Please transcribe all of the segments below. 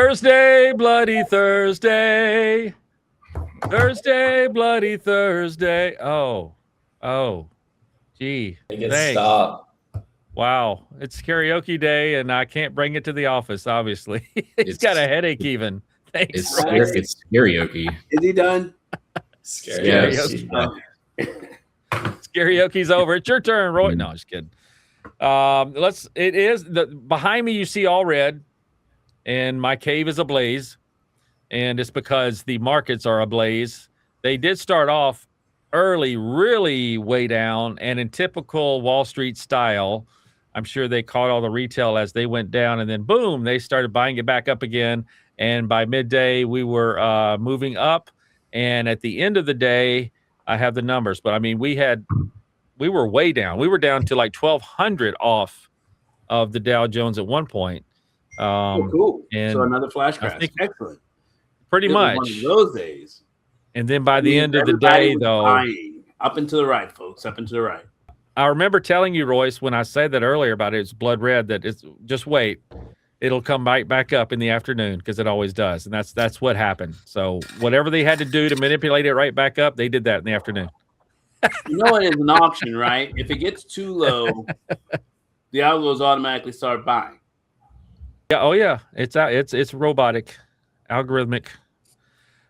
Thursday, bloody Thursday. Thursday, bloody Thursday. Oh, gee. Thanks. Stop. Wow. It's karaoke day, and I can't bring it to the office, obviously. He's got a headache even. Thanks. It's karaoke. Is he done? Karaoke. Karaoke's over. It's your turn, Roy. No, just kidding. Behind me you see all red, and my cave is ablaze, and it's because the markets are ablaze. They did start off early, really way down, and in typical Wall Street style, I'm sure they caught all the retail as they went down, and then boom, they started buying it back up again. And by midday, we were moving up, and at the end of the day, I have the numbers, but I mean, we were way down. We were down to like 1,200 off of the Dow Jones at one point. Cool. And so another flash crash. Excellent. Pretty much. One of those days. And then by the end of the day, though, up and to the right, folks, up and to the right. I remember telling you, Royce, when I said that earlier about it's blood red, that it's just wait. It'll come right back up in the afternoon because it always does. And that's what happened. So whatever they had to do to manipulate it right back up, they did that in the afternoon. You know it is an auction, right? If it gets too low, the algos automatically start buying. Yeah. Oh, yeah. It's robotic, algorithmic.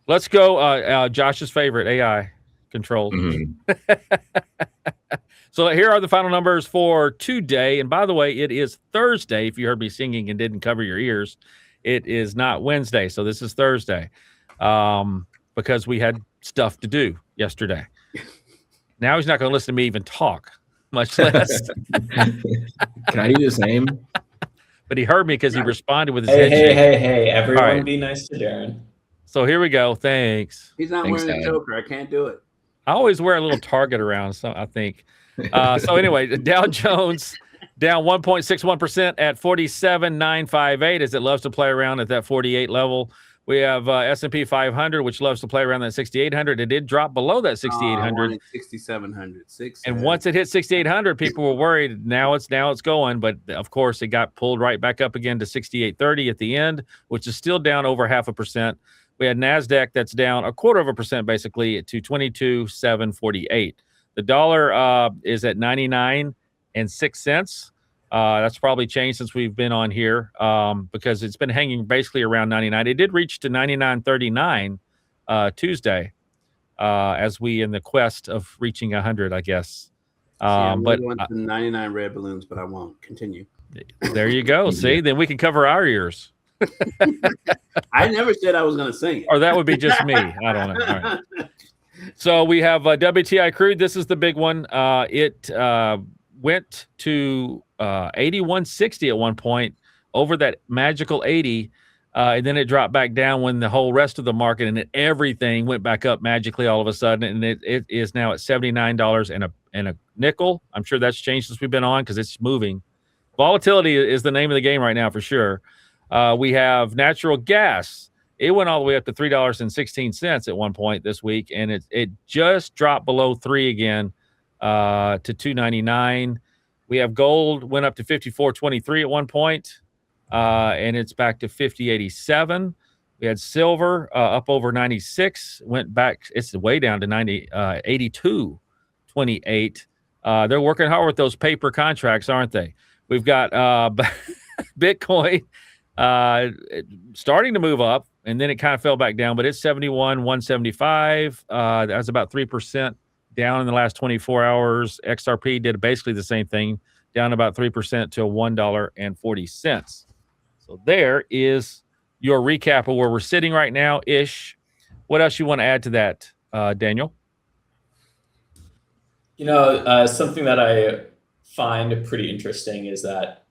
Let's go. Josh's favorite, AI controlled. Mm-hmm. So here are the final numbers for today. And by the way, it is Thursday. If you heard me singing and didn't cover your ears, it is not Wednesday. So this is Thursday because we had stuff to do yesterday. Now he's not going to listen to me even talk, much less. Can I do the same? But he heard me because he responded with his head. Hey, everyone right. Be nice to Darin. So here we go. Thanks. He's not wearing a choker. I can't do it. I always wear a little target around, so I think. So anyway, the Dow Jones down 1.61% at 47,958 as it loves to play around at that 48 level. We have S&P 500, which loves to play around that 6,800. It did drop below that 6,800. 6,700. And once it hit 6,800, people were worried. Now it's going, but of course it got pulled right back up again to 6,830 at the end, which is still down over 0.5%. We had NASDAQ that's down 0.25% basically to 22,748. The dollar is at 99.06 cents. That's probably changed since we've been on here because it's been hanging basically around 99. It did reach to 99.39 Tuesday as we in the quest of reaching 100, I guess. But I want the 99 red balloons, but I won't. Continue. There you go. See, then we can cover our ears. I never said I was going to sing it. Or that would be just me. I don't know. All right. So we have WTI crude. This is the big one. It went to 81.60 at one point, over that magical 80, and then it dropped back down when the whole rest of the market and everything went back up magically all of a sudden, and it is now at $79 and a nickel. I'm sure that's changed since we've been on because it's moving. Volatility is the name of the game right now for sure. We have natural gas. It went all the way up to $3.16 at one point this week, and it just dropped below $3 again to $2.99. We have gold went up to $54.23 at one point, and it's back to $50.87. We had silver up over 96, went back. It's way down to 82.28. They're working hard with those paper contracts, aren't they? We've got Bitcoin starting to move up, and then it kind of fell back down, but it's 71,175. That's about 3% down in the last 24 hours. XRP did basically the same thing, down about 3% to $1.40. So there is your recap of where we're sitting right now ish. What else you want to add to that, Daniel? Something that I find pretty interesting is that,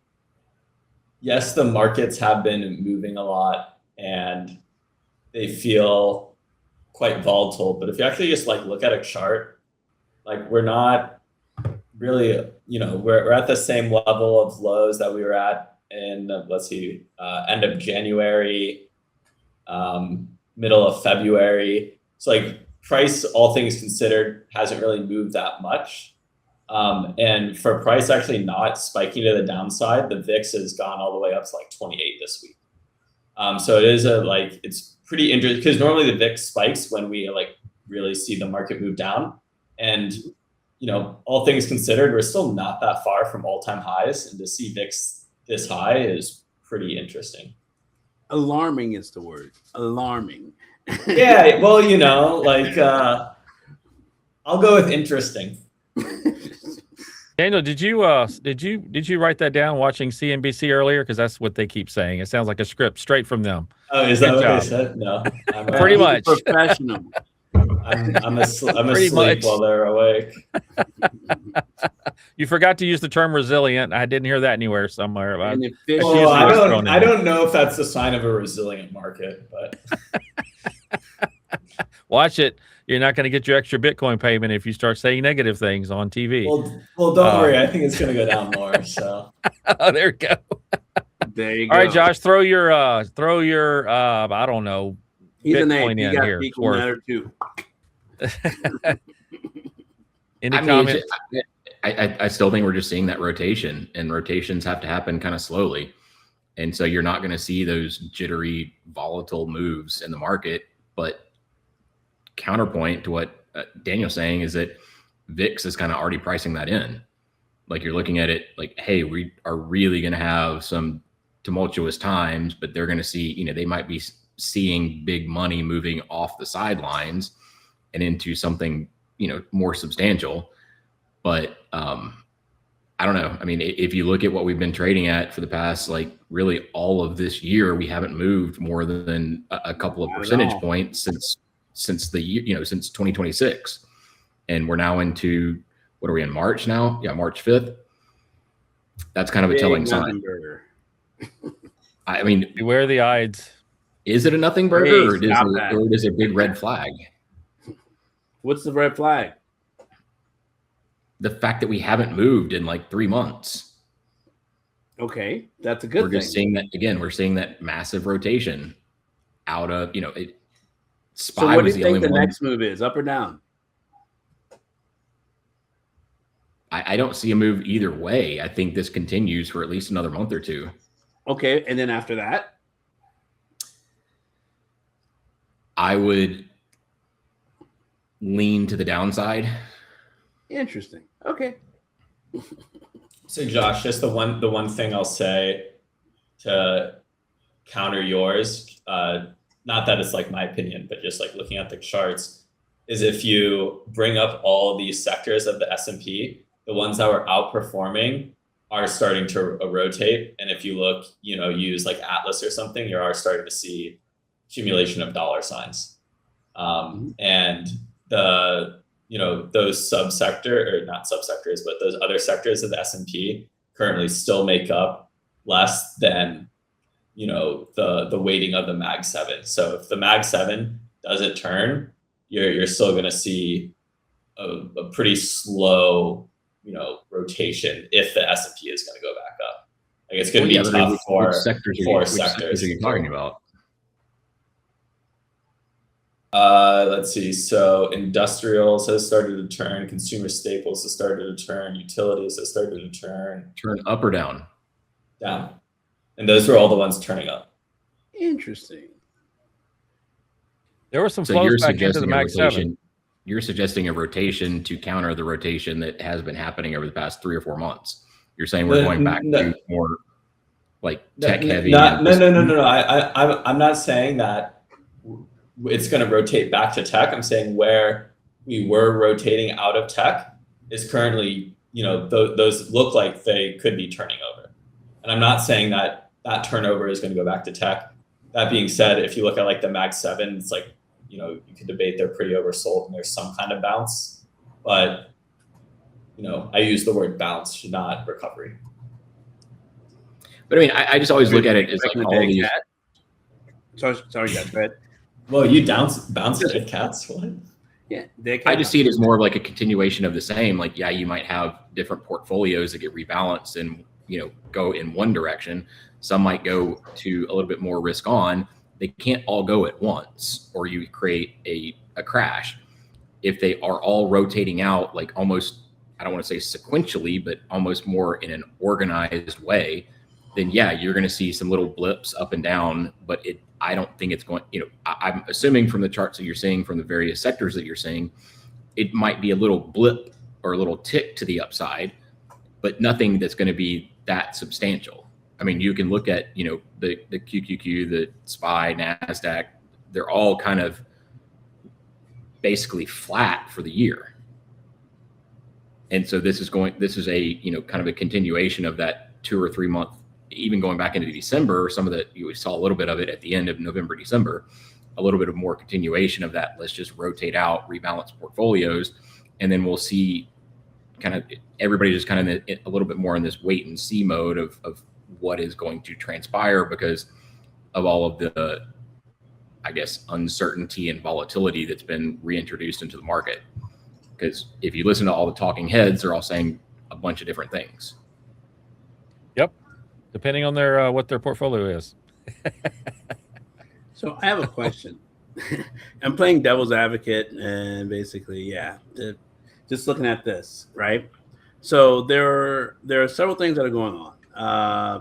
yes, the markets have been moving a lot and they feel quite volatile. But if you actually just look at a chart, we're not really, we're at the same level of lows that we were at in, end of January, middle of February. So price, all things considered, hasn't really moved that much. And for price actually not spiking to the downside, the VIX has gone all the way up to 28 this week. So it is it's pretty interesting because normally the VIX spikes when we like really see the market move down. And, all things considered, we're still not that far from all-time highs. And to see VIX this high is pretty interesting. Alarming is the word. Alarming. Yeah, well, I'll go with interesting. Daniel, did you write that down watching CNBC earlier? Because that's what they keep saying. It sounds like a script straight from them. Oh, is that what they said? No, pretty much professional. I'm asleep while they're awake. You forgot to use the term resilient. I didn't hear that anywhere somewhere. I don't know if that's a sign of a resilient market, but watch it. You're not going to get your extra Bitcoin payment if you start saying negative things on TV. Well, don't worry. I think it's going to go down more. So oh, there you go. There you go. All right, Josh, throw your I don't know. He's Bitcoin an ape. in He got here. equal matter too. Any comments? I still think we're just seeing that rotation, and rotations have to happen kind of slowly. And so you're not going to see those jittery, volatile moves in the market. But counterpoint to what Daniel's saying is that VIX is kind of already pricing that in. Like you're looking at it like, hey, we are really going to have some tumultuous times, but they're going to see, they might be seeing big money moving off the sidelines and into something, more substantial. But I don't know. I mean, if you look at what we've been trading at for the past, like really all of this year, we haven't moved more than a couple of percentage points since the year, since 2026. And we're now into, what are we in, March now? Yeah, March 5th. That's kind of a telling sign. I mean, beware the Ides. Is it a nothing burger, or is it a big red flag? What's the red flag? The fact that we haven't moved in like 3 months. Okay, that's a good thing. We're just seeing that again. We're seeing that massive rotation out of, SPY. So what do you think the next move is, up or down? I don't see a move either way. I think this continues for at least another month or two. Okay, and then after that? I would lean to the downside. Interesting. Okay. So Josh, just the one thing I'll say to counter yours, not that it's like my opinion, but just like looking at the charts, is if you bring up all these sectors of the S&P, the ones that were outperforming are starting to rotate. And if you look, use like Atlas or something, you are starting to see accumulation of dollar signs. And those subsector, or not subsectors, but those other sectors of the S&P currently still make up less than, the weighting of the Mag 7. So if the Mag 7 doesn't turn, you're still going to see a pretty slow, rotation if the S&P is going to go back up. Like it's going to be tough for sectors. Sectors are you talking about? Let's see. So industrials has started to turn, consumer staples has started to turn, utilities has started to turn. Turn up or down? Down. And those were all the ones turning up. Interesting. There were some flows back into the Mag 7. You're suggesting a rotation to counter the rotation that has been happening over the past 3 or 4 months. You're saying we're going back to more like tech heavy. No. I'm not saying that it's going to rotate back to tech. I'm saying where we were rotating out of tech is currently, those look like they could be turning over. And I'm not saying that turnover is going to go back to tech. That being said, if you look at like the Mag 7, it's like, you could debate they're pretty oversold and there's some kind of bounce, but I use the word bounce, not recovery. But I mean, I just always look at it as like all these. Sorry, guys, go ahead. Well, you bounce dead cats. What? Yeah, I just see it as more of like a continuation of the same. Like, yeah, you might have different portfolios that get rebalanced and go in one direction. Some might go to a little bit more risk on. They can't all go at once, or you create a crash. If they are all rotating out, like almost, I don't want to say sequentially, but almost more in an organized way, then yeah, you're going to see some little blips up and down. But I don't think it's going. I'm assuming from the charts that you're seeing, from the various sectors that you're seeing, it might be a little blip or a little tick to the upside, but nothing that's going to be that substantial. I mean, you can look at, the QQQ, the SPY, NASDAQ, they're all kind of basically flat for the year. And so this is a, kind of a continuation of that 2 or 3 month, even going back into December, some of that we saw a little bit of it at the end of November, December, a little bit of more continuation of that. Let's just rotate out, rebalance portfolios. And then we'll see kind of everybody just kind of a little bit more in this wait and see mode of what is going to transpire because of all of the, I guess, uncertainty and volatility that's been reintroduced into the market. Because if you listen to all the talking heads, they're all saying a bunch of different things. Yep. Depending on their what their portfolio is. So I have a question. I'm playing devil's advocate and basically, just looking at this, right? So there are several things that are going on.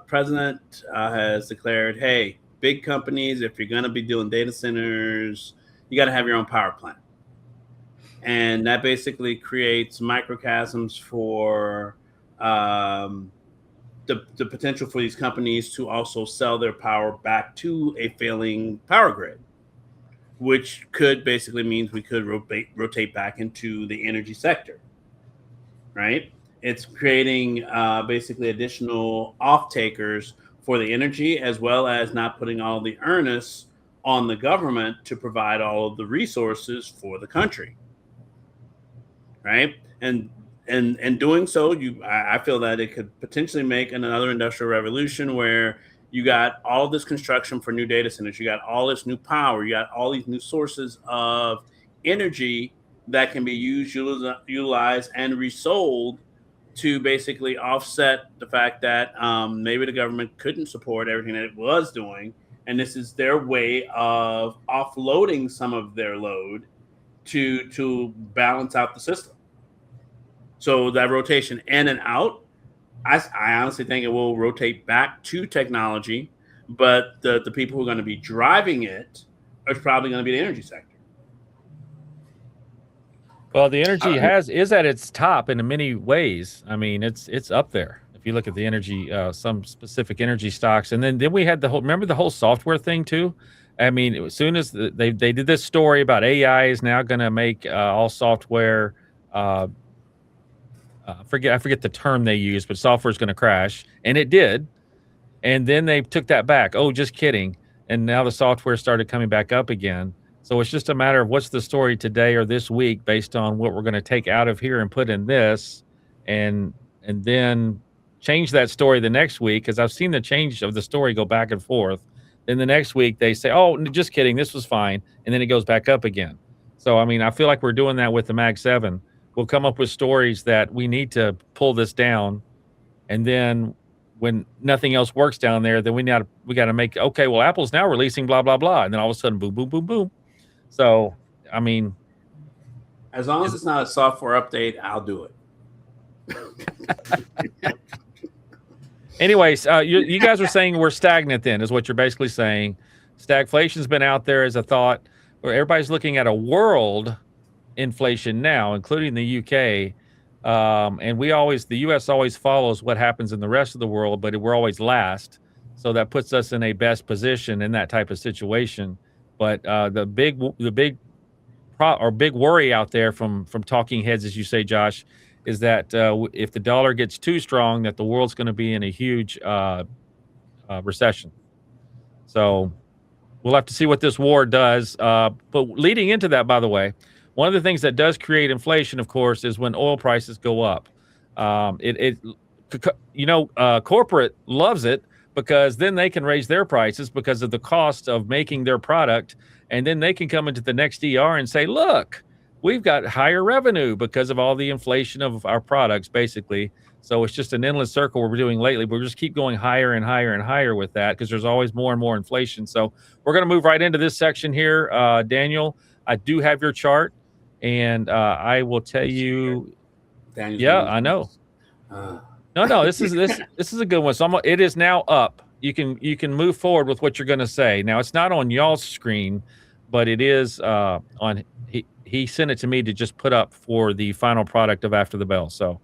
President has declared, hey, big companies, if you're going to be doing data centers, you got to have your own power plant. And that basically creates microchasms for the potential for these companies to also sell their power back to a failing power grid, which could basically means we could rotate back into the energy sector, right? It's creating basically additional off-takers for the energy, as well as not putting all the onus on the government to provide all of the resources for the country, right? And doing so, I feel that it could potentially make another industrial revolution where you got all of this construction for new data centers, you got all this new power, you got all these new sources of energy that can be used, utilized, and resold to basically offset the fact that maybe the government couldn't support everything that it was doing. And this is their way of offloading some of their load to balance out the system. So that rotation in and out, I honestly think it will rotate back to technology, but the people who are going to be driving it are probably going to be the energy sector. Well, the energy is at its top in many ways. I mean, it's up there. If you look at the energy, some specific energy stocks, and then we had remember the whole software thing too. I mean, as soon as they did this story about AI is now going to make all software. I forget the term they used, but software is going to crash, and it did. And then they took that back. Oh, just kidding. And now the software started coming back up again. So it's just a matter of what's the story today or this week based on what we're going to take out of here and put in this, and then change that story the next week, because I've seen the change of the story go back and forth. Then the next week they say, oh, just kidding, this was fine. And then it goes back up again. So, I mean, I feel like we're doing that with the Mag 7. We'll come up with stories that we need to pull this down. And then when nothing else works down there, then we got to make, okay, well, Apple's now releasing blah, blah, blah. And then all of a sudden, boom, boom, boom, boom. So, I mean, as long as it's not a software update, I'll do it. Anyways, you guys are saying we're stagnant then, is what you're basically saying. Stagflation's been out there as a thought, where everybody's looking at a world inflation now, including the UK. And the US always follows what happens in the rest of the world, but we're always last. So that puts us in a best position in that type of situation. But the big worry out there from talking heads, as you say, Josh, is that if the dollar gets too strong, that the world's going to be in a huge recession. So we'll have to see what this war does. But leading into that, by the way, one of the things that does create inflation, of course, is when oil prices go up. Corporate loves it, because then they can raise their prices because of the cost of making their product. And then they can come into the next ER and say, look, we've got higher revenue because of all the inflation of our products, basically. So it's just an endless circle we're doing lately. We'll just keep going higher and higher and higher with that, because there's always more and more inflation. So we're going to move right into this section here. Daniel, I do have your chart, and I will tell you. Daniel's yeah, I know. No, this is a good one. So it is now up. You can move forward with what you're going to say. Now it's not on y'all's screen, but it is on. He sent it to me to just put up for the final product of After the Bell. So,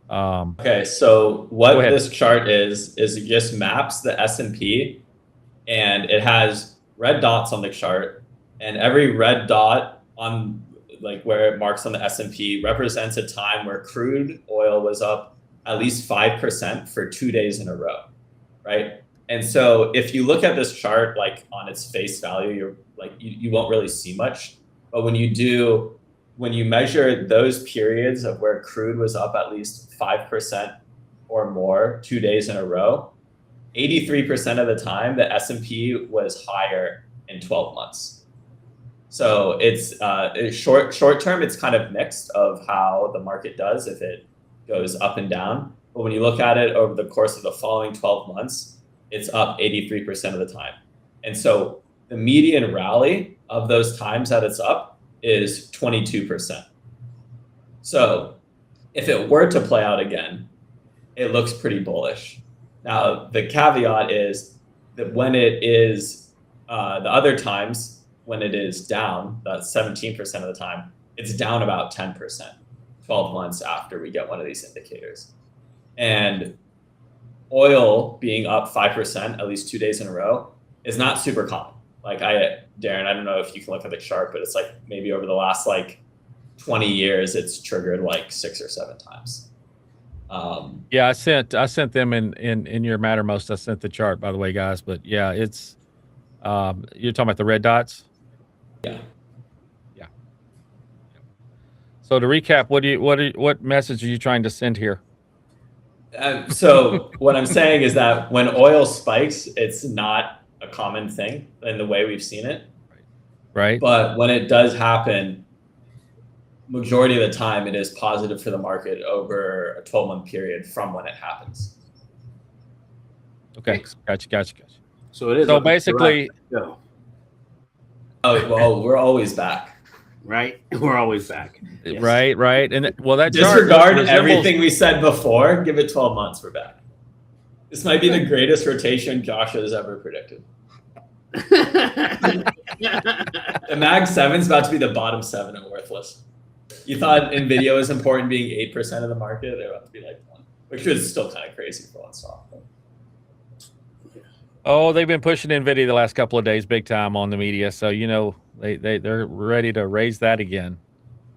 okay. So what this chart is it just maps the S&P, and it has red dots on the chart, and every red dot on like where it marks on the S&P represents a time where crude oil was up at least 5% for 2 days in a row, right? And so if you look at this chart like on its face value, you're like you won't really see much. But when you measure those periods of where crude was up at least 5% or more 2 days in a row, 83% of the time the S&P was higher in 12 months. So it's short term, it's kind of mixed of how the market does if it goes up and down. But when you look at it over the course of the following 12 months, it's up 83% of the time. And so the median rally of those times that it's up is 22%. So if it were to play out again, it looks pretty bullish. Now, the caveat is that when it is the other times, when it is down, that's 17% of the time, it's down about 10%, 12 months after we get one of these indicators. And oil being up 5% at least 2 days in a row is not super common. Like Darin, I don't know if you can look at the chart, but it's like maybe over the last like 20 years, it's triggered like 6 or 7 times. Yeah, I sent them in your Mattermost. I sent the chart, by the way, guys. But yeah, it's you're talking about the red dots. Yeah. So to recap, what message are you trying to send here? So what I'm saying is that when oil spikes, it's not a common thing in the way we've seen it. Right. But when it does happen, majority of the time, it is positive for the market over a 12-month period from when it happens. Okay. Gotcha. So it is. So basically, oh well, we're always back. Right, we're always back. Yes. Right, and that disregard chart everything we said before. Give it 12 months, we're back. This might be the greatest rotation Josh has ever predicted. The Mag 7 is about to be the bottom 7 and worthless. You thought Nvidia was important, being 8% of the market. They're about to be like 1, which is still kind of crazy for one stock. Oh, they've been pushing Nvidia the last couple of days, big time on the media. So they're ready to raise that again.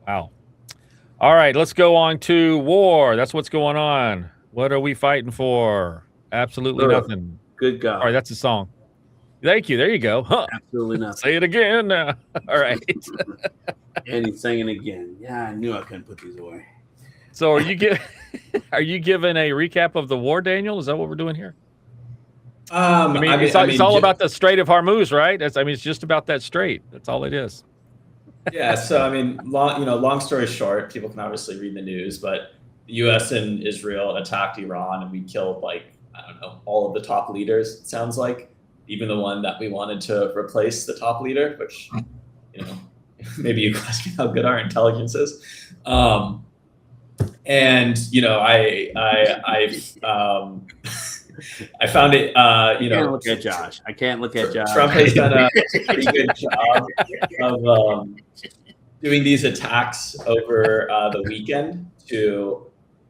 Wow. All right, let's go on to war. That's what's going on. What are we fighting for? Absolutely nothing. Good God. All right, that's the song. Thank you. There you go. Huh. Absolutely nothing. Say it again. All right. And he's singing again. Yeah, I knew I couldn't put these away. So are you giving a recap of the war, Daniel? Is that what we're doing here? It's all about the Strait of Hormuz, right? It's just about that strait. That's all it is. Yeah. So long story short, people can obviously read the news, but the U.S. and Israel attacked Iran, and we killed all of the top leaders. It sounds like, even the one that we wanted to replace the top leader, which maybe you question how good our intelligence is. I found it, I can't look at Josh. Trump has done a pretty good job of doing these attacks over the weekend to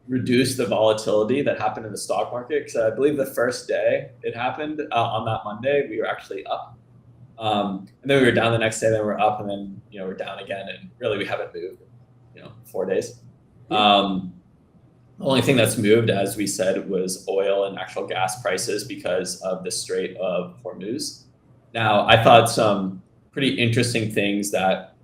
reduce the volatility that happened in the stock market. Because I believe the first day it happened on that Monday, we were actually up. And then we were down the next day, then we're up, and then we're down again. And really, we haven't moved, 4 days. The only thing that's moved, as we said, was oil and natural gas prices because of the Strait of Hormuz. Now, I thought some pretty interesting things that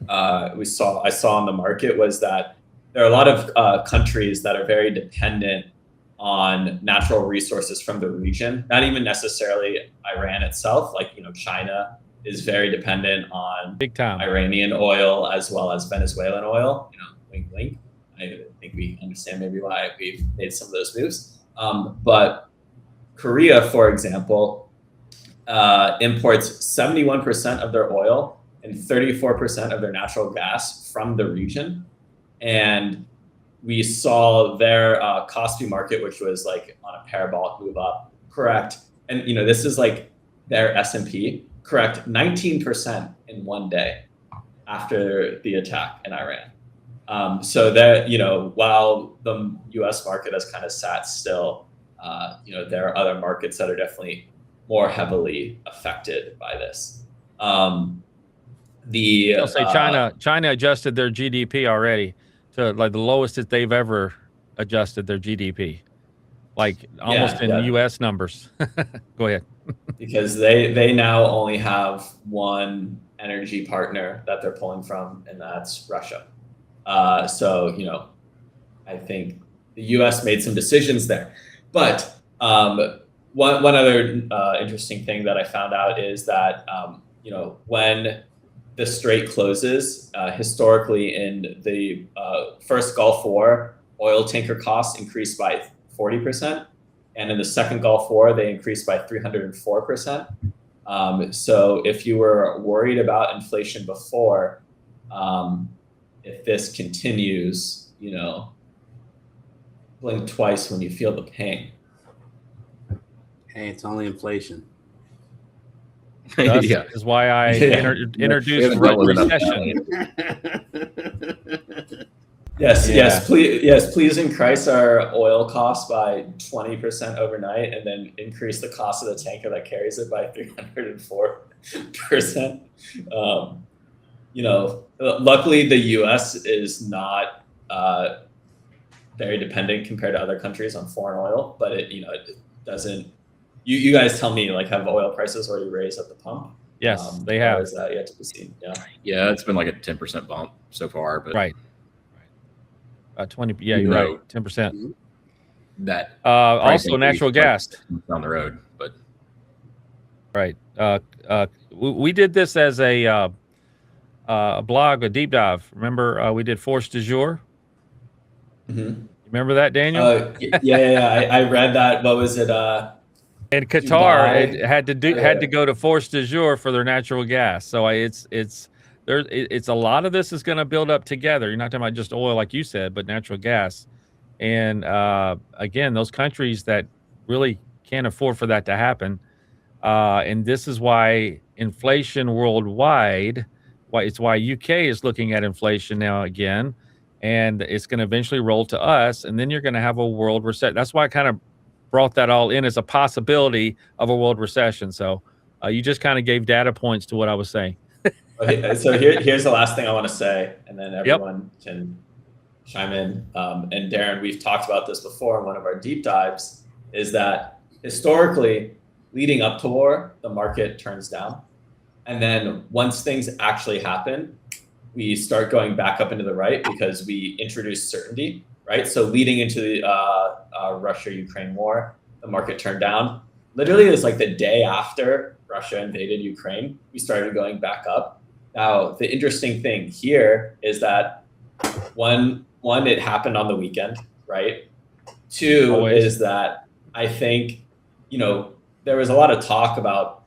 I saw in the market was that there are a lot of countries that are very dependent on natural resources from the region, not even necessarily Iran itself. Like, China is very dependent on big time Iranian oil as well as Venezuelan oil. Wink, wink. I think we understand maybe why we've made some of those moves. But Korea, for example, imports 71% of their oil and 34% of their natural gas from the region. And we saw their Kospi market, which was like on a parabolic move up, correct. And this is like their S&P, correct 19% in one day after the attack in Iran. So that, while the US market has kind of sat still, there are other markets that are definitely more heavily affected by this. I'll say China adjusted their GDP already to like the lowest that they've ever adjusted their GDP, like almost in US numbers. Go ahead. Because they now only have one energy partner that they're pulling from, and that's Russia. So, I think the US made some decisions there. But one other interesting thing that I found out is that, when the strait closes, historically in the first Gulf War, oil tanker costs increased by 40%. And in the second Gulf War, they increased by 304%. So if you were worried about inflation before, if this continues, blink twice when you feel the pain. Hey, it's only inflation. That is why I introduced recession. Yes, please increase our oil costs by 20% overnight, and then increase the cost of the tanker that carries it by 304%. Luckily the US is not very dependent compared to other countries on foreign oil, but it doesn't. You guys tell me, like, have oil prices already raised at the pump? Yes, they have. Or is that yet to be seen? Yeah, it's been like a 10% bump so far, but right. 20. Yeah, you're right. 10%. That also natural gas down the road, but right. We did this as a blog, a deep dive. Remember, we did Force du Jour. Mm-hmm. Remember that, Daniel? Yeah. I read that. What was it? In Qatar, it had to go to Force du Jour for their natural gas. So it's a lot of this is going to build up together. You're not talking about just oil, like you said, but natural gas. And again, those countries that really can't afford for that to happen. And this is why inflation worldwide, why UK is looking at inflation now again, and it's going to eventually roll to us. And then you're going to have a world recession. That's why I kind of brought that all in as a possibility of a world recession. So you just kind of gave data points to what I was saying. So here's the last thing I want to say, and then everyone can chime in. And Darin, we've talked about this before in one of our deep dives, is that historically, leading up to war, the market turns down. And then once things actually happen, we start going back up into the right because we introduce certainty, right? So leading into the Russia-Ukraine war, the market turned down. Literally, it was like the day after Russia invaded Ukraine, we started going back up. Now, the interesting thing here is that one, it happened on the weekend, right? Two is that I think, there was a lot of talk about,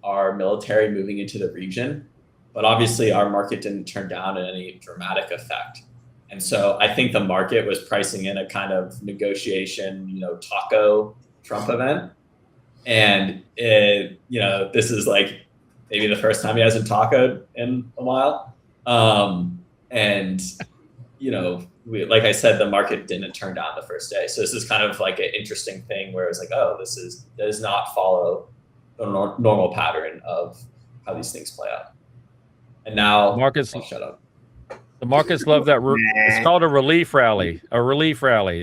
our military moving into the region, but obviously our market didn't turn down in any dramatic effect. And so I think the market was pricing in a kind of negotiation, taco Trump event. And this is like maybe the first time he hasn't tacoed in a while. Like I said, the market didn't turn down the first day. So this is kind of like an interesting thing where it's like, oh, does not follow the normal pattern of how these things play out. And now shut up. The markets love that. It's called a relief rally.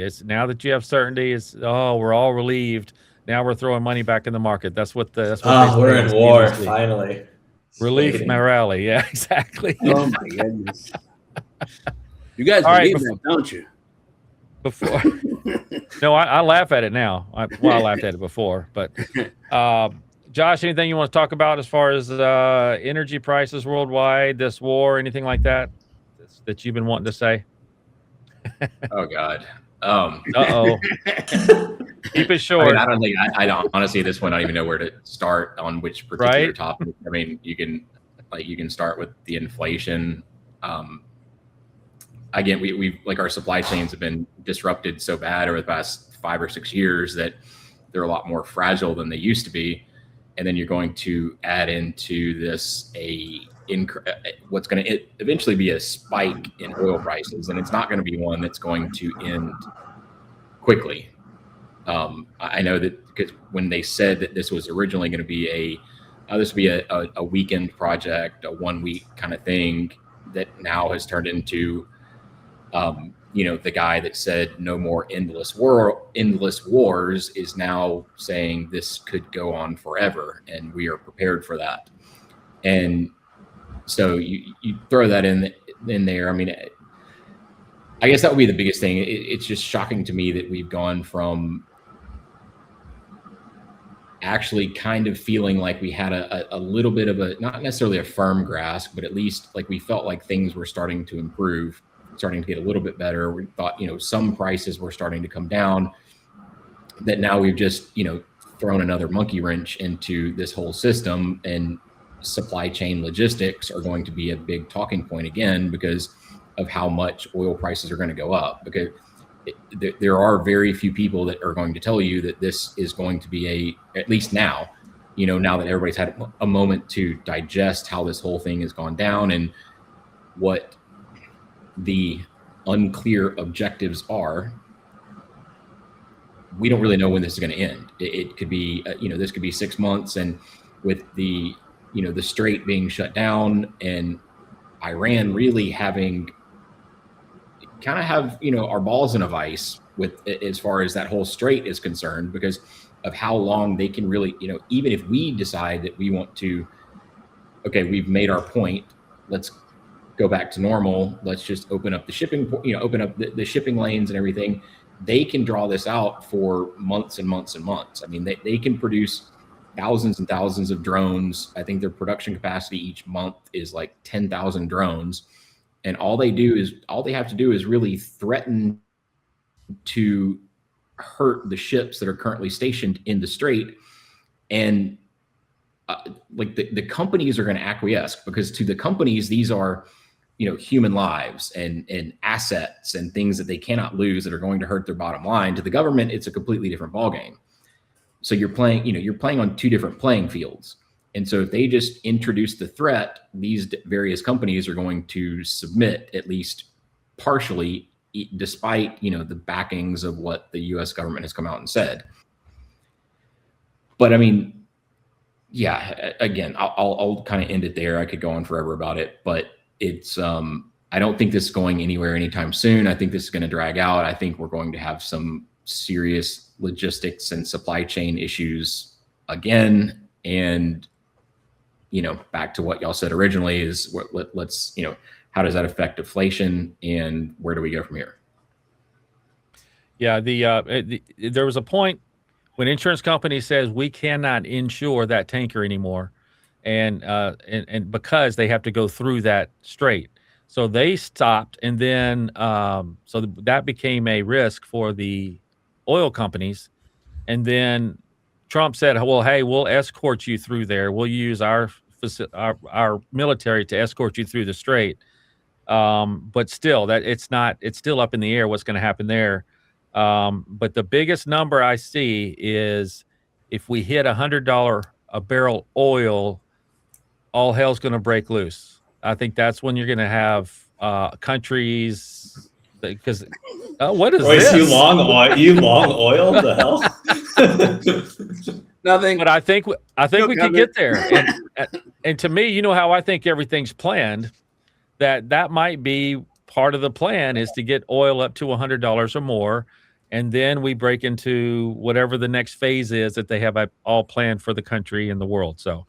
It's now that you have certainty. We're all relieved. Now we're throwing money back in the market. That's what we're in war finally. Relief rally. Yeah, exactly. Oh my goodness. You guys believe that, don't you? Before, no, I laugh at it now. I laughed at it before, but Josh, anything you want to talk about as far as energy prices worldwide, this war, anything like that you've been wanting to say? Oh God. Keep it short. I don't honestly at this point I don't even know where to start on which particular topic. I mean, you can start with the inflation. again, we like our supply chains have been disrupted so bad over the past 5 or 6 years that they're a lot more fragile than they used to be. And then you're going to add into this what's going to eventually be a spike in oil prices, and it's not going to be one that's going to end quickly. I know that because when they said that this was originally going to be a weekend project, a 1 week kind of thing, that now has turned into, the guy that said no more endless wars is now saying this could go on forever, and we are prepared for that. And so you throw that in there. I mean, I guess that would be the biggest thing. It's just shocking to me that we've gone from actually kind of feeling like we had a little bit of not necessarily a firm grasp, but at least like we felt like things were starting to improve, starting to get a little bit better. We thought, some prices were starting to come down, that now we've just, thrown another monkey wrench into this whole system, and supply chain logistics are going to be a big talking point again because of how much oil prices are going to go up. Because there are very few people that are going to tell you that this is going to be at least now, now that everybody's had a moment to digest how this whole thing has gone down and what the unclear objectives are. We don't really know when this is going to end. It could be, this could be 6 months, and with the, the strait being shut down and Iran really having our balls in a vice with as far as that whole strait is concerned, because of how long they can really, even if we decide that we want to, okay, we've made our point, let's go back to normal, let's just open up the shipping, open up the shipping lanes and everything. They can draw this out for months and months and months. I mean, they can produce thousands and thousands of drones. I think their production capacity each month is like 10,000 drones. And all they have to do is really threaten to hurt the ships that are currently stationed in the strait. And the companies are going to acquiesce, because to the companies, these are, human lives and assets and things that they cannot lose that are going to hurt their bottom line. To the government, it's a completely different ballgame. So you're playing on two different playing fields. And so if they just introduce the threat, these various companies are going to submit, at least partially, despite, the backings of what the US government has come out and said. But I mean, yeah, again, I'll kind of end it there. I could go on forever about it, but it's, I don't think this is going anywhere anytime soon. I think this is going to drag out. I think we're going to have some serious logistics and supply chain issues again. And, back to what y'all said originally is let's, how does that affect inflation, and where do we go from here? Yeah. There was a point when insurance company says we cannot insure that tanker anymore. And because they have to go through that strait. So they stopped, and then so that became a risk for the oil companies. And then Trump said, well, hey, we'll escort you through there. We'll use our military to escort you through the strait. But still, it's still up in the air what's going to happen there. But the biggest number I see is if we hit $100 a barrel oil, all hell's going to break loose. I think that's when you're going to have countries, because what is Royce, this? you long oil? The hell? Nothing. But I think we could get there. And to me, how I think everything's planned, that might be part of the plan, is to get oil up to $100 or more, and then we break into whatever the next phase is that they have all planned for the country and the world. So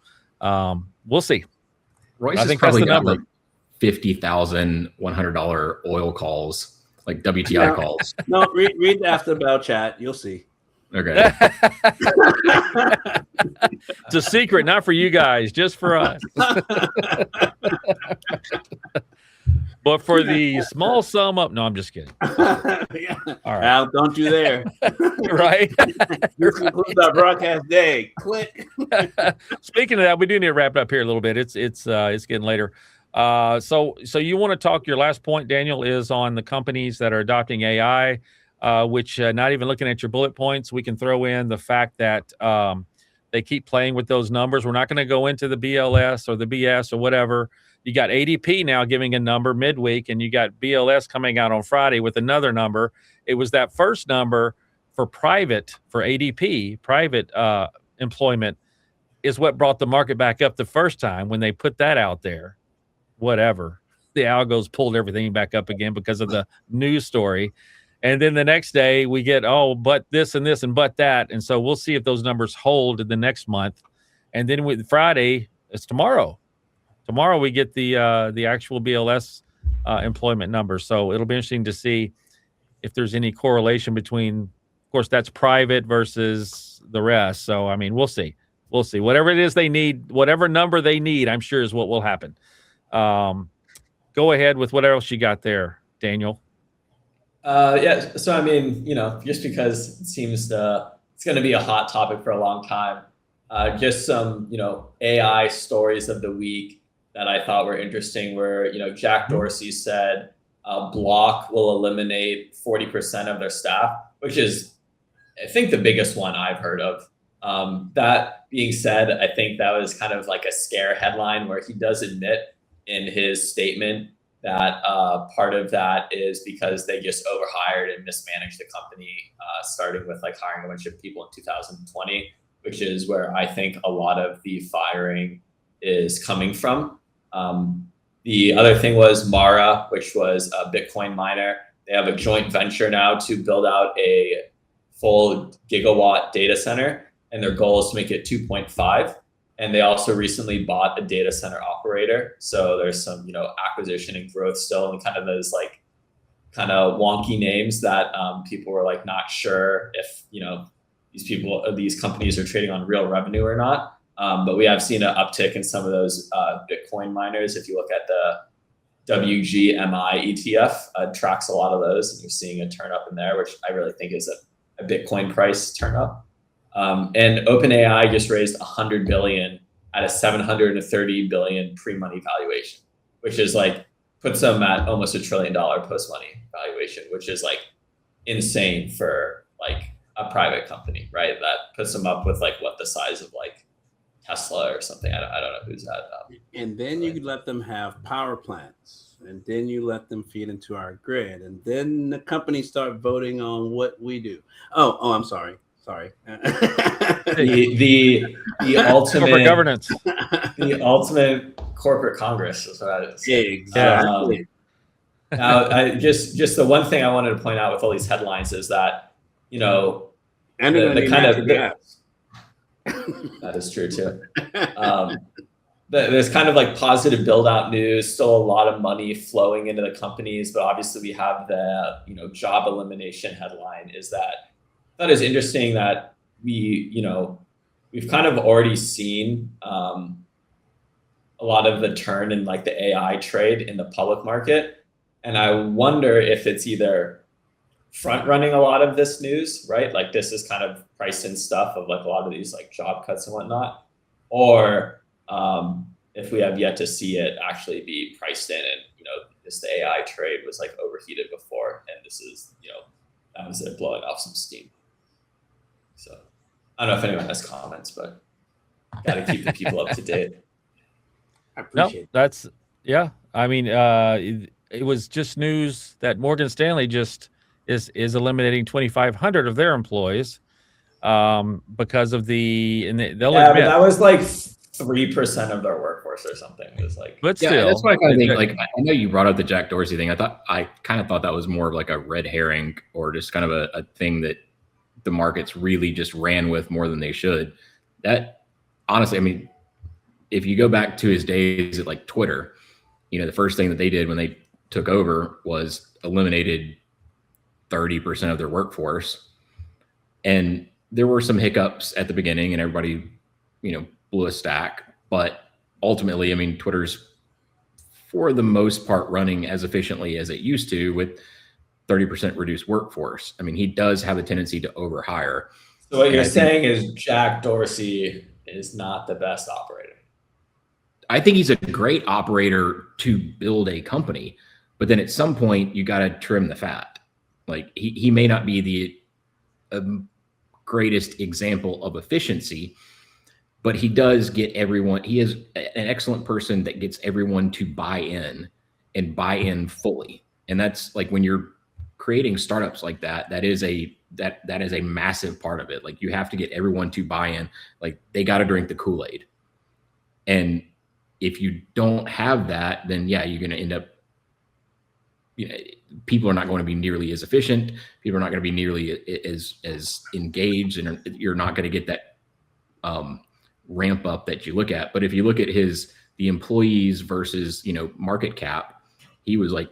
we'll see. Royce has probably got like 50,000 $100 oil calls, like WTI calls. No, read the after bell chat. You'll see. Okay. It's a secret, not for you guys, just for us. But for the small sum up, no, I'm just kidding. Yeah. All right. Al, don't you there. Right. This concludes our broadcast day. Click. Speaking of that, we do need to wrap it up here a little bit. It's getting later. So you want to talk, your last point, Daniel, is on the companies that are adopting AI, which not even looking at your bullet points, we can throw in the fact that they keep playing with those numbers. We're not going to go into the BLS or the BS or whatever. You got ADP now giving a number midweek, and you got BLS coming out on Friday with another number. It was that first number for ADP, private employment, is what brought the market back up the first time when they put that out there. Whatever. The algos pulled everything back up again because of the news story. And then the next day we get, but this and this and but that. And so we'll see if those numbers hold in the next month. And then with Friday, it's tomorrow. Tomorrow we get the actual BLS employment numbers. So it'll be interesting to see if there's any correlation between, of course, that's private versus the rest. So, I mean, we'll see. We'll see. Whatever it is they need, whatever number they need, I'm sure is what will happen. Go ahead with what else you got there, Daniel. Yeah. So, I mean, just because it seems it's going to be a hot topic for a long time, just some, AI stories of the week that I thought were interesting were, Jack Dorsey said Block will eliminate 40% of their staff, which is, I think, the biggest one I've heard of. That being said, I think that was kind of like a scare headline where he does admit in his statement that part of that is because they just overhired and mismanaged the company, starting with like hiring a bunch of people in 2020, which is where I think a lot of the firing is coming from. The other thing was Mara, which was a Bitcoin miner. They have a joint venture now to build out a full gigawatt data center, and their goal is to make it 2.5. And they also recently bought a data center operator. So there's some, acquisition and growth still, and kind of those like kind of wonky names that people were like not sure if, these companies are trading on real revenue or not. But we have seen an uptick in some of those Bitcoin miners. If you look at the WGMI ETF, tracks a lot of those, and you're seeing a turn up in there, which I really think is a Bitcoin price turn up. And OpenAI just raised $100 billion at a $730 billion pre-money valuation, which is like puts them at almost $1 trillion post-money valuation, which is like insane for like a private company, right? That puts them up with like what the size of like Tesla or something. I don't know who's that. And then you could let them have power plants, and then you let them feed into our grid, and then the companies start voting on what we do. Oh, I'm sorry. The ultimate corporate governance. The ultimate corporate Congress is what it is. Yeah, exactly. Now, just the one thing I wanted to point out with all these headlines is that, and the kind of that is true too. There's kind of like positive build out news, still a lot of money flowing into the companies, but obviously we have the job elimination headline. That is interesting that we've kind of already seen a lot of the turn in like the AI trade in the public market. And I wonder if it's either front running a lot of this news, right? Like this is kind of priced in stuff of like a lot of these like job cuts and whatnot, or if we have yet to see it actually be priced in, and this the AI trade was like overheated before, and this is that was it blowing off some steam. So I don't know if anyone has comments, but got to keep the people up to date. I appreciate it. I mean, it was just news that Morgan Stanley just is eliminating 2,500 of their employees because of they'll admit, but that was like 3% of their workforce or something. It was like, but still, that's why I kind of think like, I know you brought up the Jack Dorsey thing. I kind of thought that was more of like a red herring, or just kind of a thing that the markets really just ran with more than they should. That honestly, I mean, if you go back to his days at like Twitter, the first thing that they did when they took over was eliminated 30% of their workforce. And there were some hiccups at the beginning, and everybody, blew a stack. But ultimately, I mean, Twitter's for the most part running as efficiently as it used to with 30% reduced workforce. I mean, he does have a tendency to overhire. So what you're saying is Jack Dorsey is not the best operator. I think he's a great operator to build a company, but then at some point you got to trim the fat. Like he may not be the greatest example of efficiency, but he does get everyone. He is an excellent person that gets everyone to buy in and buy in fully. And that's like when you're creating startups like that, that is a massive part of it. Like you have to get everyone to buy in. Like they got to drink the Kool-Aid. And if you don't have that, then yeah, you're going to end up, people are not going to be nearly as efficient. People are not going to be nearly as engaged, and you're not going to get that ramp up that you look at. But if you look at the employees versus, market cap, he was like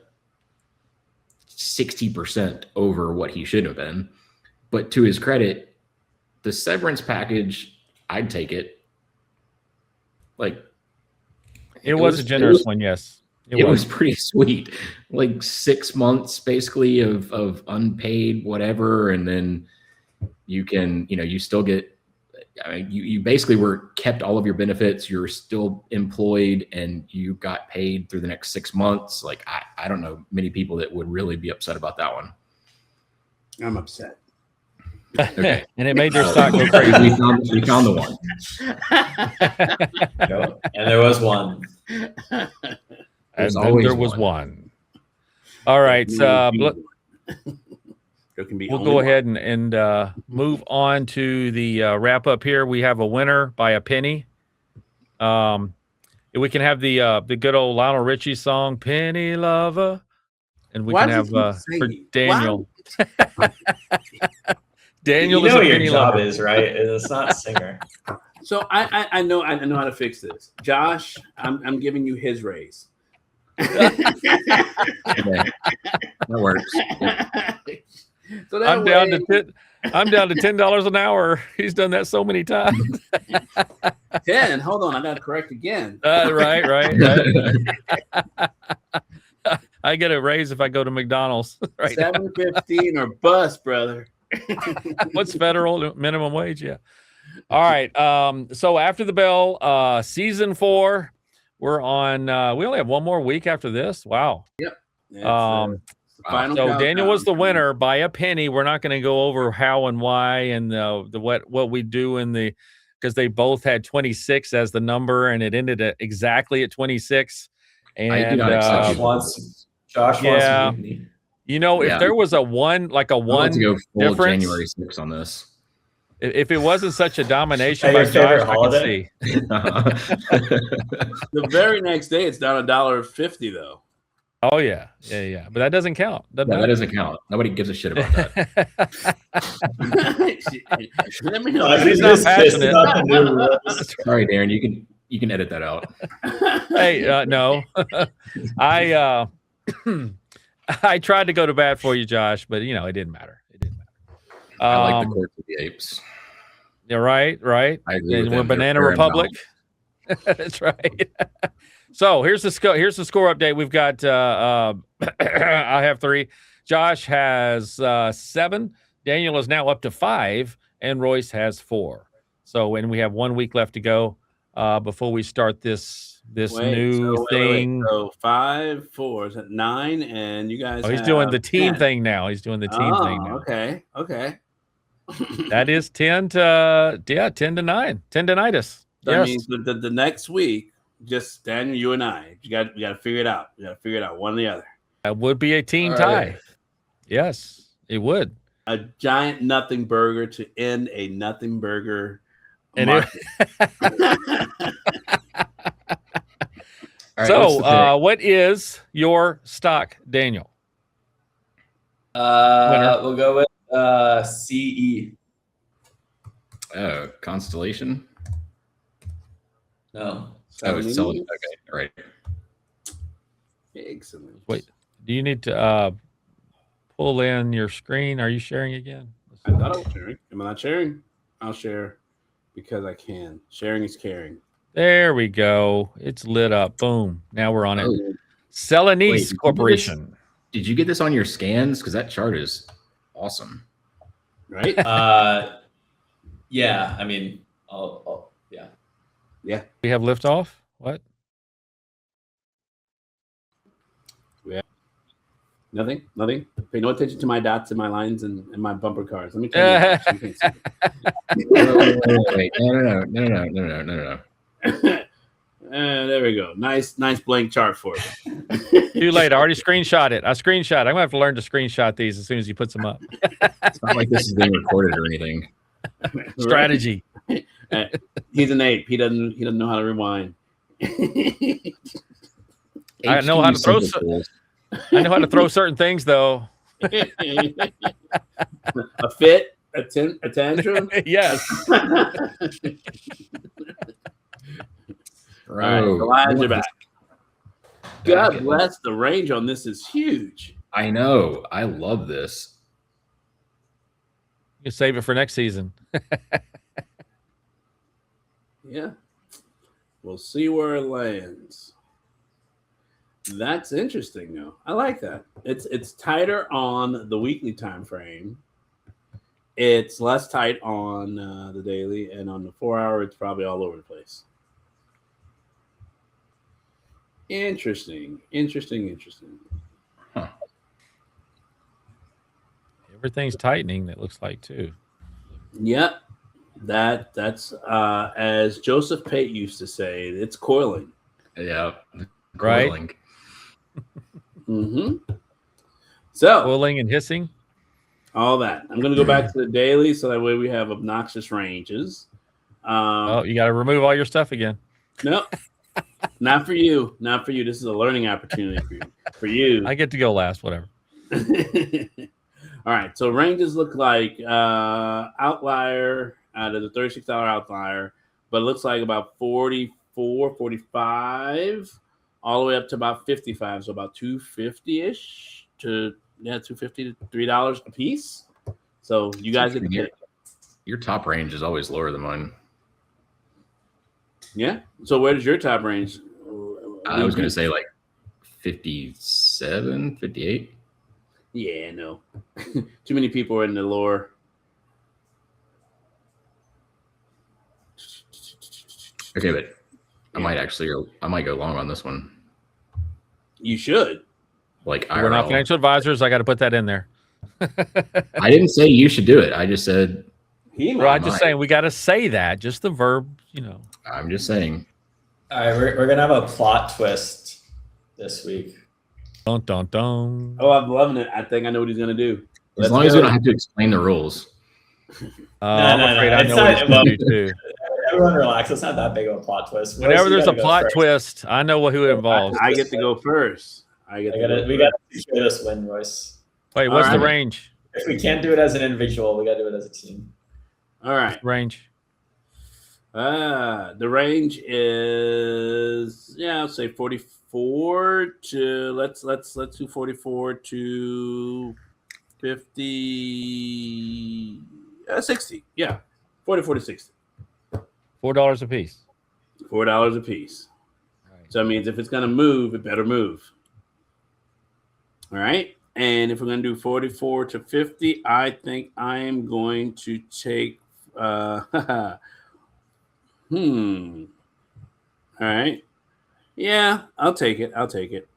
60% over what he should have been. But to his credit, the severance package, I'd take it. Like it was a generous one. Yes. It was pretty sweet. Like 6 months basically of unpaid whatever. And then you can, you still get, you basically kept all of your benefits. You're still employed and you got paid through the next 6 months. Like, I don't know many people that would really be upset about that one. I'm upset. Okay. And it made their stock go crazy. We found the one. And there was one. And there was one. All right. We'll go ahead and move on to the wrap up here. We have a winner by a penny. We can have the good old Lionel Richie song, Penny Lover. And we can have for Daniel. Daniel, you know is what a your penny job lover. is, right? It's not singer. So I know how to fix this. Josh, I'm giving you his raise. Okay. That works. So I'm down to $10 an hour. He's done that so many times. 10. Hold on, I got to correct again. Right. I get a raise if I go to McDonald's. Right. $7.15 or bust, brother. What's federal minimum wage? Yeah. All right. So after the bell, season 4, we're on. We only have one more week after this. Wow. Yep. So Final Daniel was the winner by a penny. We're not going to go over how and why and what we do because they both had 26 as the number and it ended exactly at 26. And I do not accept Josh wants to beat me. If there was a one to go full difference, January 6th on this. If it wasn't such a domination Your by favorite Josh, holiday? I could see. The very next day, it's down $1.50 though. Oh yeah. But that doesn't count. That doesn't count. Nobody gives a shit about that. Let me know. He's not passionate. Sorry, Darin. You can edit that out. Hey, no. I tried to go to bat for you, Josh, but it didn't matter. I like the Court of the Apes. Yeah, right. I agree And with we're them. They're Banana fair and Republic. That's right. So here's the score update. We've got I have 3. Josh has 7. Daniel is now up to 5, and Royce has 4. So when we have 1 week left to go before we start this new thing. So 5, 4, is that 9? And you guys. He's doing the team thing now. He's doing the team thing now. Okay. That is 10 to 9. Tendinitis. That Yes. means the next week, just Daniel, you and I, we got to figure it out. We got to figure it out, one or the other. That would be a team All tie. right. Yes, it would. A giant nothing burger to end a nothing burger And market. All right, So, what is your stock, Daniel? We'll go with CE. Constellation. No. Oh, it's selling. Okay, all right. Excellent. Wait, do you need to pull in your screen? Are you sharing again? I thought I was sharing. Am I not sharing? I'll share because I can. Sharing is caring. There we go. It's lit up. Boom. Now we're on it. Oh. Celanese Wait, Corporation. Did you get this on your scans? Because that chart is awesome. Right? Yeah. I mean, I'll yeah. We have liftoff. What? Nothing. Pay no attention to my dots and my lines and my bumper cars. Let me tell you. You can't see Wait. No. there we go. Nice blank chart for you. Too late. I already screenshot it. I'm gonna have to learn to screenshot these as soon as you put them up. It's not like this is being recorded or anything. Strategy. He's an ape. He doesn't know how to rewind. I know how to throw. I know how to throw certain things, though. A fit, a tantrum. Yes. All right, the lines are back. God bless, the range on this is huge. I know. I love this. You save it for next season. Yeah. We'll see where it lands. That's interesting, though. I like that. It's tighter on the weekly time frame. It's less tight on the daily, and on the 4 hour, it's probably all over the place. Interesting. Huh. Everything's tightening. It looks like too. Yep. That's as Joseph Pate used to say, it's coiling. Yeah. Right. Coiling. Mm-hmm. So Coiling and hissing. all that. I'm going to go back to the daily, so that way we have obnoxious ranges. Oh, you got to remove all your stuff again. Nope. Not for you. Not for you. This is a learning opportunity for you. For you. I get to go last. Whatever. All right. So ranges look like outlier out of the $36 outlier, but it looks like about 44, 45, all the way up to about 55. So about 250-ish to $250 to $3 a piece. So you guys get the pick. Your top range is always lower than mine. Yeah. So where does your top range? I was going to say like 57, 58. Yeah, no. Too many people are in the lower. Okay, but I might go long on this one. You should. Like We're not IRL. financial advisors. I got to put that in there. I didn't say you should do it. I just said Well, I'm just saying we got to say that. Just the verb, I'm just saying. All right, we're gonna have a plot twist this week. Dun dun dun. Oh, I'm loving it. I think I know what he's gonna do. As long as we don't have to explain the rules. I'm afraid I It's know what he's not- going to do too. Everyone relax. It's not that big of a plot twist. Whenever Royce, you there's a gotta go plot first. twist, I know who it involves. I get to go first. We got to share this win, Royce. Wait, what's the Alright. range? If we can't do it as an individual, we got to do it as a team. All right. Range. The range is I'll say 44 to let's do 44 to 50 60. Yeah. 44 to 60. $4 a piece. $4 a piece. Right. So that means if it's gonna move, it better move. All right. And if we're gonna do 44 to 50, I think I am going to take All right. Yeah, I'll take it.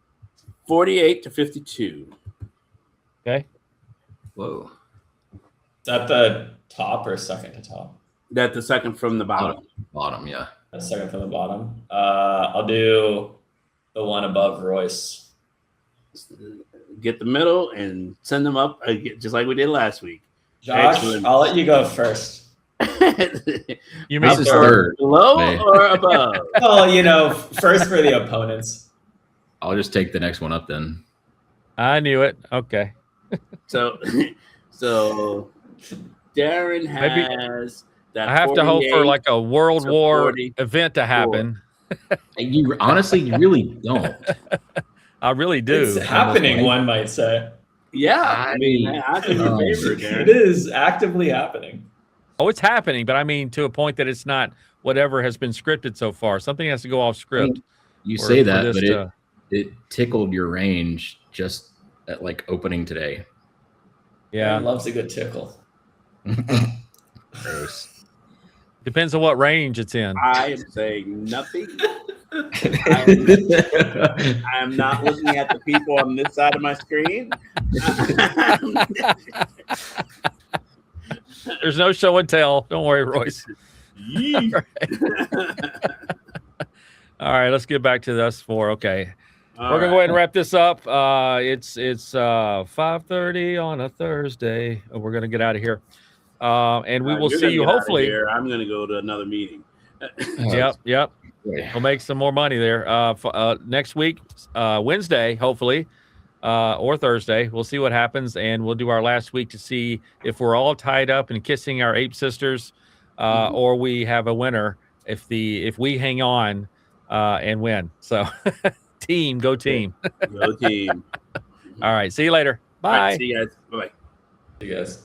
48 to 52. Okay. Whoa. Is that the top or second to top? That's the second from the bottom. Bottom, yeah. That's second from the bottom. I'll do the one above Royce. Get the middle and send them up just like we did last week. Josh, Excellent. I'll let you go first. You This mean is third. Below Hey. or above? Well, first for the opponents. I'll just take the next one up then. I knew it. Okay. So Darin Maybe- has that. I have to hope for 48. like a World to War 40. event to happen. And you really don't. I really do. It's happening, one might say. Yeah, I mean, I think Oh, in favor, It Darin. is actively happening. Oh, it's happening, but I mean to a point that it's not whatever has been scripted so far. Something has to go off script. You for- say for that, this but to- it tickled your range just at like opening today. Yeah. Man loves a good tickle. Gross. Depends on what range it's in. I am saying nothing. I'm not looking at the people on this side of my screen. There's no show and tell. Don't worry, Royce. All right, let's get back to us four. Okay. We're gonna go ahead and wrap this up. It's 5:30 on a Thursday. We're gonna get out of here, and we will see you hopefully. I'm gonna go to another meeting. Yep. We'll make some more money there. Next week, Wednesday, hopefully, or Thursday. We'll see what happens, and we'll do our last week to see if we're all tied up and kissing our ape sisters, or we have a winner if we hang on and win. So. Go team. Go team. All right. See you later. Bye. See you guys. Bye. You guys.